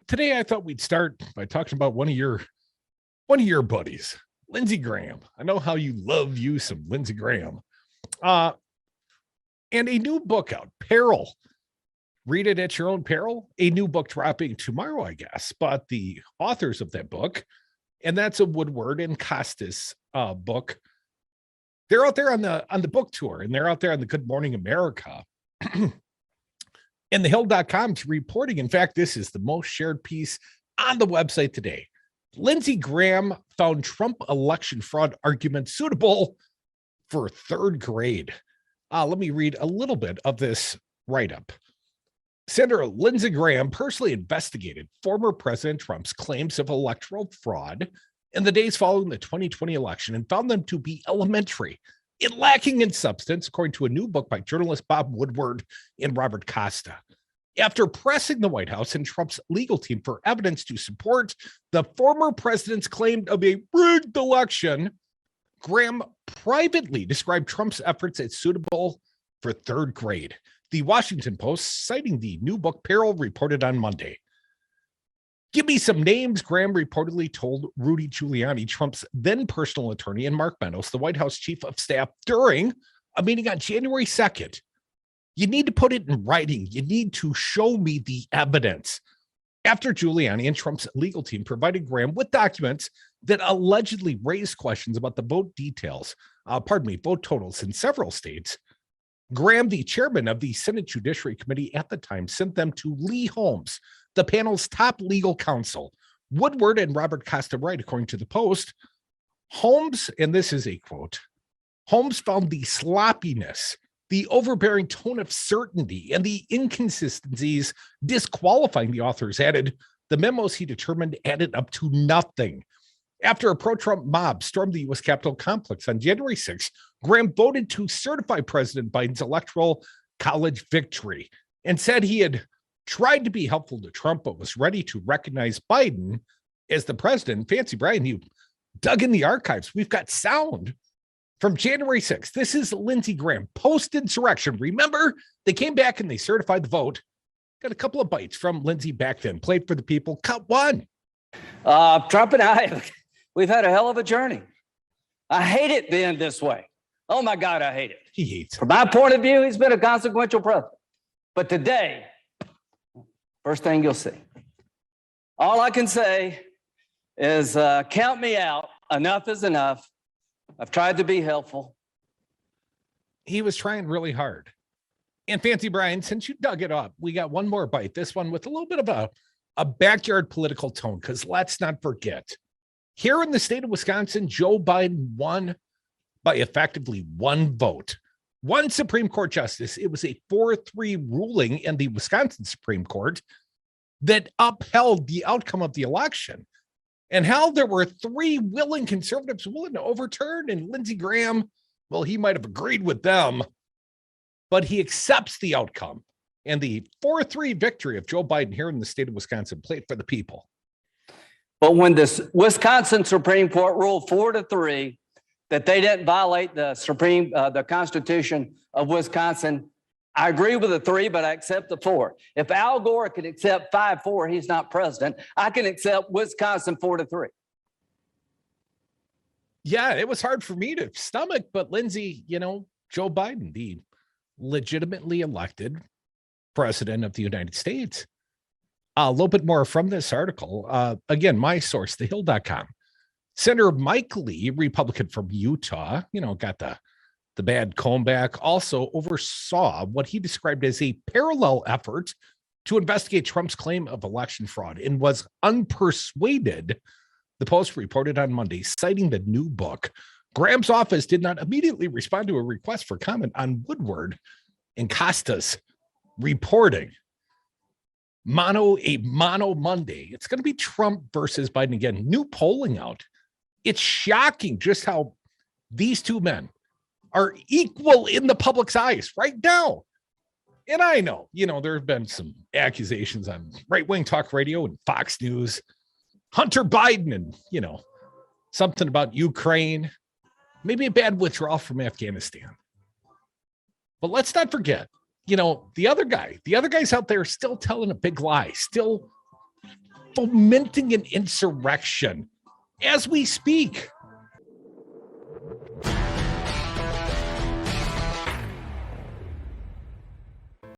Today I thought we'd start by talking about one of your buddies, Lindsey Graham. I know how you love you some Lindsey Graham. Uh, and a new book out, Peril. Read it at your own peril. A new book dropping tomorrow, I guess. But the authors of that book, and that's a Woodward and Costas book. They're out there on the book tour, and they're out there on the Good Morning America. And thehill.com's reporting. In fact, this is the most shared piece on the website today. Lindsey Graham found Trump election fraud argument suitable for third grade. Let me read a little bit of this write-up. Senator Lindsey Graham personally investigated former President Trump's claims of electoral fraud in the days following the 2020 election and found them to be elementary and lacking in substance, according to a new book by journalists Bob Woodward and Robert Costa. After pressing the White House and Trump's legal team for evidence to support the former president's claim of a rigged election, Graham privately described Trump's efforts as suitable for third grade. The Washington Post, citing the new book Peril, reported on Monday. Give me some names, Graham reportedly told Rudy Giuliani, Trump's then personal attorney, and Mark Meadows, the White House chief of staff, during a meeting on January 2nd. You need to put it in writing. You need to show me the evidence. After Giuliani and Trump's legal team provided Graham with documents that allegedly raised questions about the vote totals in several states, Graham, the chairman of the Senate Judiciary Committee at the time, sent them to Lee Holmes, the panel's top legal counsel. Woodward and Robert Costa write, according to the Post, Holmes, and this is a quote, Holmes found the sloppiness, the overbearing tone of certainty, and the inconsistencies disqualifying the authors. Added, the memos he determined added up to nothing. After a pro-Trump mob stormed the U.S. Capitol complex on January 6th, Graham voted to certify President Biden's electoral college victory and said he had tried to be helpful to Trump, but was ready to recognize Biden as the president. Fancy Brian, you dug in the archives. We've got sound from January 6th. This is Lindsey Graham, post-insurrection. Remember, they came back and they certified the vote. Got a couple of bites from Lindsey back then. Played for the people. Cut one. Trump and I, we've had a hell of a journey. I hate it being this way. Oh, my God, I hate it. He hates it. From my point of view, he's been a consequential president. But today, first thing you'll see, all I can say is count me out. Enough is enough. I've tried to be helpful. He was trying really hard. And Fancy Brian, since you dug it up, we got one more bite. This one with a little bit of a backyard political tone, because let's not forget, here in the state of Wisconsin, Joe Biden won by effectively one vote. One Supreme Court justice. It was a 4-3 ruling in the Wisconsin Supreme Court that upheld the outcome of the election. And how there were 3 willing conservatives willing to overturn, and Lindsey Graham, well, he might have agreed with them, but he accepts the outcome. And the 4-3 victory of Joe Biden here in the state of Wisconsin, played for the people. But when this Wisconsin Supreme Court ruled 4-3 that they didn't violate the Constitution of Wisconsin, I agree with the 3, but I accept the 4. If Al Gore can accept 5-4, he's not president. I can accept Wisconsin 4-3. Yeah, it was hard for me to stomach, but Lindsey, Joe Biden, the legitimately elected president of the United States. A little bit more from this article. Again, my source, thehill.com. Senator Mike Lee, Republican from Utah, got the bad comeback, also oversaw what he described as a parallel effort to investigate Trump's claim of election fraud and was unpersuaded, the Post reported on Monday, citing the new book. Graham's office did not immediately respond to a request for comment on Woodward and Costa's reporting. Mono Monday. It's going to be Trump versus Biden again. New polling out. It's shocking just how these two men are equal in the public's eyes right now. And I know, there have been some accusations on right-wing talk radio and Fox News, Hunter Biden and, something about Ukraine, maybe a bad withdrawal from Afghanistan. But let's not forget, the other guy's out there still telling a big lie, still fomenting an insurrection as we speak.